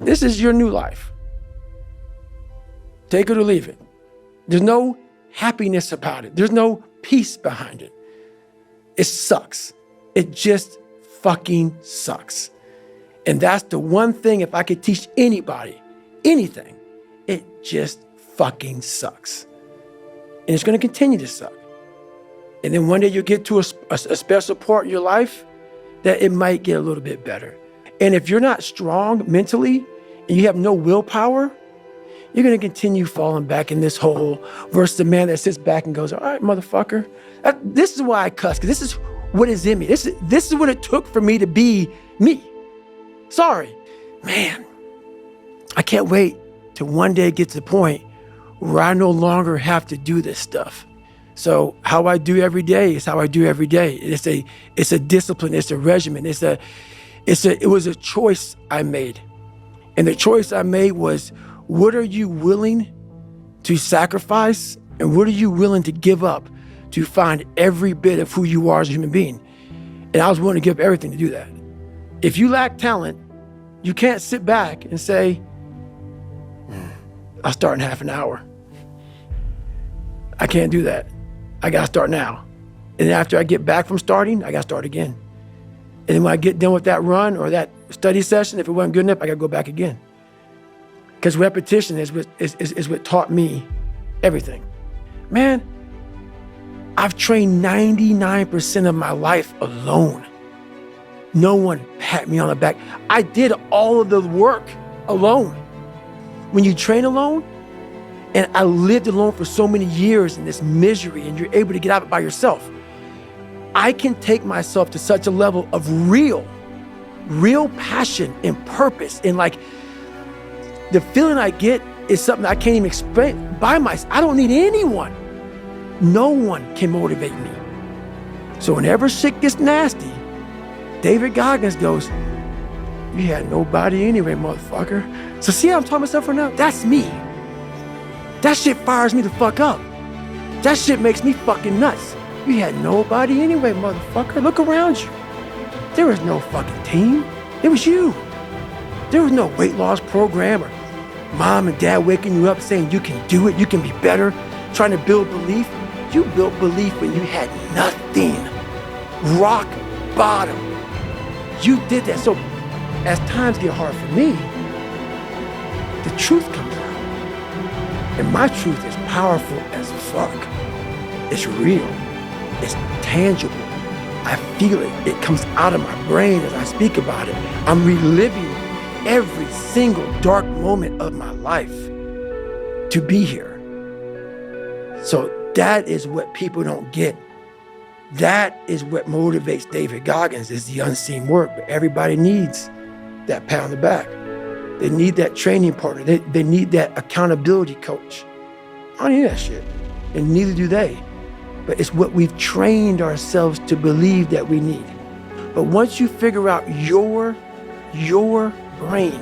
This is your new life. Take it or leave it. There's no happiness about it. There's no peace behind it. It sucks. It just fucking sucks. And that's the one thing, if I could teach anybody anything, it just fucking sucks. And it's going to continue to suck. And then one day you'll get to a special part in your life that it might get a little bit better. And if you're not strong mentally and you have no willpower, you're going to continue falling back in this hole versus the man that sits back and goes, all right, motherfucker. This is why I cuss, because this is what is in me. This is what it took for me to be me. Sorry. Man, I can't wait till one day get to the point where I no longer have to do this stuff. So how I do every day is how I do every day. It's a discipline, it's a regimen, it was a choice I made. And the choice I made was, what are you willing to sacrifice and what are you willing to give up to find every bit of who you are as a human being? And I was willing to give up everything to do that. If you lack talent, you can't sit back and say, I'll start in half an hour. I can't do that. I gotta start now. And after I get back from starting, I gotta start again. And then when I get done with that run or that study session, if it wasn't good enough, I gotta go back again. Because repetition is what taught me everything. Man, I've trained 99% of my life alone. No one pat me on the back. I did all of the work alone. When you train alone, and I lived alone for so many years in this misery, and you're able to get out of it by yourself, I can take myself to such a level of real passion and purpose. And like, the feeling I get is something I can't even explain by myself. I don't need anyone. No one can motivate me. So whenever shit gets nasty, David Goggins goes, you had nobody anyway, motherfucker. So see how I'm talking myself right now? That's me. That shit fires me the fuck up. That shit makes me fucking nuts. You had nobody anyway, motherfucker. Look around you. There was no fucking team. It was you. There was no weight loss program or mom and dad waking you up saying you can do it, you can be better, trying to build belief. You built belief when you had nothing. Rock bottom. You did that. So as times get hard for me, the truth comes out. And my truth is powerful as fuck. It's real. It's tangible. I feel it. It comes out of my brain as I speak about it. I'm reliving every single dark moment of my life to be here. So that is what people don't get. That is what motivates David Goggins, is the unseen work. But everybody needs that pat on the back. They need that training partner. They need that accountability coach. I don't need that shit. And neither do they. But it's what we've trained ourselves to believe that we need. But once you figure out your brain,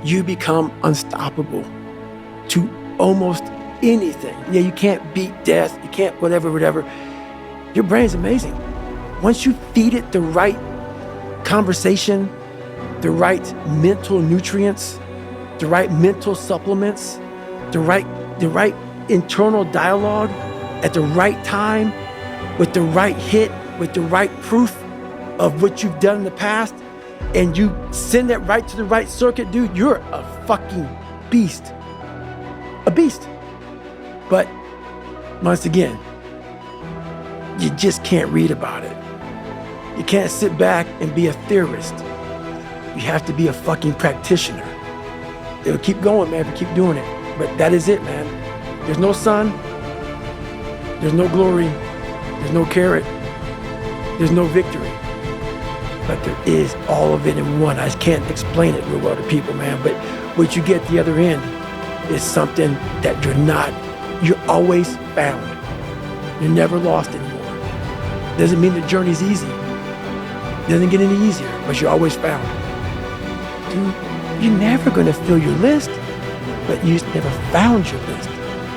you become unstoppable to almost anything. Yeah, you can't beat death. You can't whatever. Your brain's amazing. Once you feed it the right conversation, the right mental nutrients, the right mental supplements, the right internal dialogue at the right time, with the right hit, with the right proof of what you've done in the past, and you send that right to the right circuit, dude, you're a fucking beast. A beast. But once again, you just can't read about it. You can't sit back and be a theorist. You have to be a fucking practitioner. It'll keep going, man, if you keep doing it. But that is it, man. There's no sun. There's no glory. There's no carrot. There's no victory. But there is all of it in one. I just can't explain it real well to people, man. But what you get at the other end is something that you're always found. You're never lost anymore. Doesn't mean the journey's easy. Doesn't get any easier, but you're always found. Dude, you're never gonna fill your list, but you just never found your list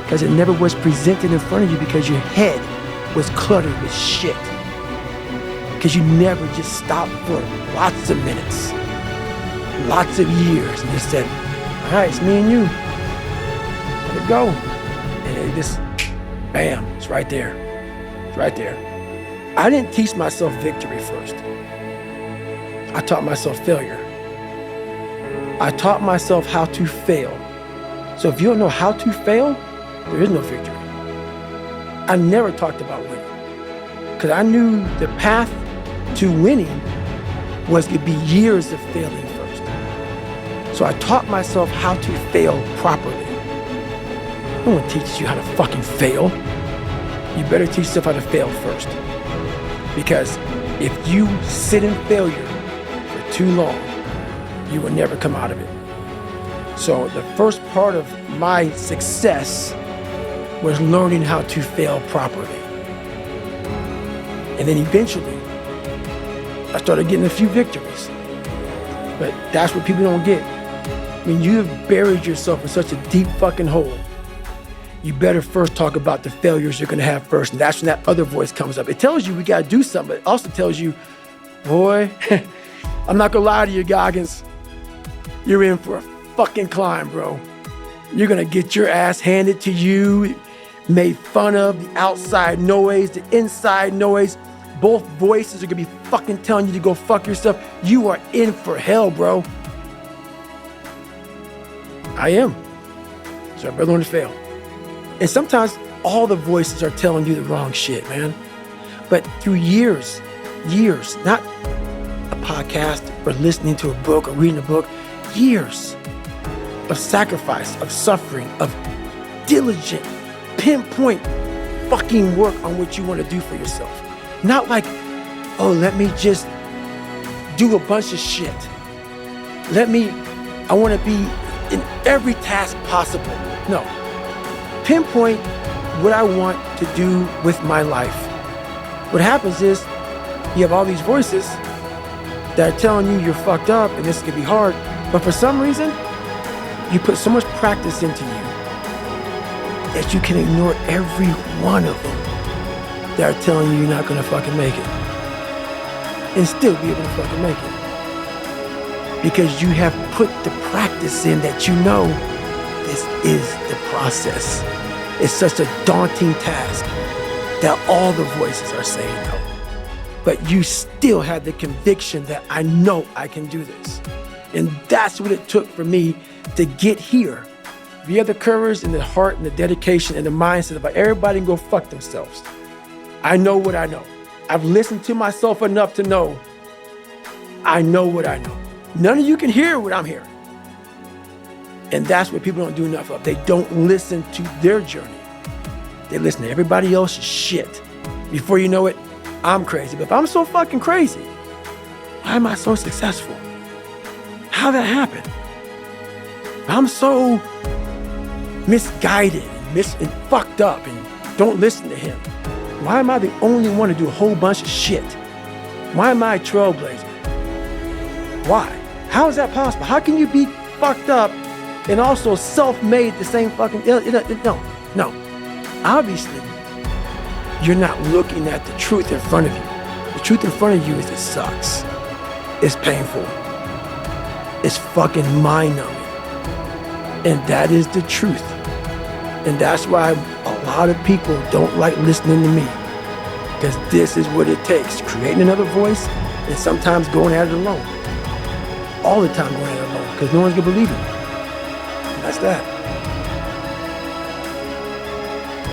because it never was presented in front of you because your head was cluttered with shit. Because you never just stopped for lots of minutes lots of years and just said, all right, it's me and you. Let it go. And it just, bam, it's right there. It's right there. I didn't teach myself victory first. I taught myself failure. I taught myself how to fail. So if you don't know how to fail, there is no victory. I never talked about winning because I knew the path to winning was going to be years of failing first. So I taught myself how to fail properly. No one teaches you how to fucking fail. You better teach yourself how to fail first. Because if you sit in failure for too long, you will never come out of it. So the first part of my success was learning how to fail properly. And then eventually, I started getting a few victories. But that's what people don't get. When you have buried yourself in such a deep fucking hole, you better first talk about the failures you're gonna have first. And that's when that other voice comes up. It tells you we gotta do something, but it also tells you, boy, I'm not gonna lie to you, Goggins. You're in for a fucking climb, bro. You're gonna get your ass handed to you, made fun of, the outside noise, the inside noise. Both voices are gonna be fucking telling you to go fuck yourself. You are in for hell, bro. I am. So I better learn to fail. And sometimes all the voices are telling you the wrong shit, man. But through years, not a podcast or listening to a book or reading a book, years of sacrifice, of suffering, of diligent, pinpoint fucking work on what you want to do for yourself. Not like, oh, let me just do a bunch of shit. I want to be in every task possible. No. Pinpoint what I want to do with my life. What happens is you have all these voices that are telling you you're fucked up and this could be hard, but for some reason, you put so much practice into you that you can ignore every one of them that are telling you you're not gonna fucking make it and still be able to fucking make it. Because you have put the practice in that you know this is the process. It's such a daunting task that all the voices are saying no. But you still have the conviction that I know I can do this. And that's what it took for me to get here. If you have the courage and the heart and the dedication and the mindset about everybody can go fuck themselves. I know what I know. I've listened to myself enough to know I know what I know. None of you can hear what I'm hearing. And that's what people don't do enough of. They don't listen to their journey. They listen to everybody else's shit. Before you know it, I'm crazy. But if I'm so fucking crazy, why am I so successful? How'd that happen? I'm so misguided and fucked up and don't listen to him. Why am I the only one to do a whole bunch of shit? Why am I a trailblazer? Why? How is that possible? How can you be fucked up and also self-made the same fucking... No. Obviously, you're not looking at the truth in front of you. The truth in front of you is it sucks. It's painful. It's fucking mind-numbing. And that is the truth. And that's why a lot of people don't like listening to me. Because this is what it takes. Creating another voice and sometimes going at it alone. All the time going at it alone. Because no one's going to believe it. And that's that.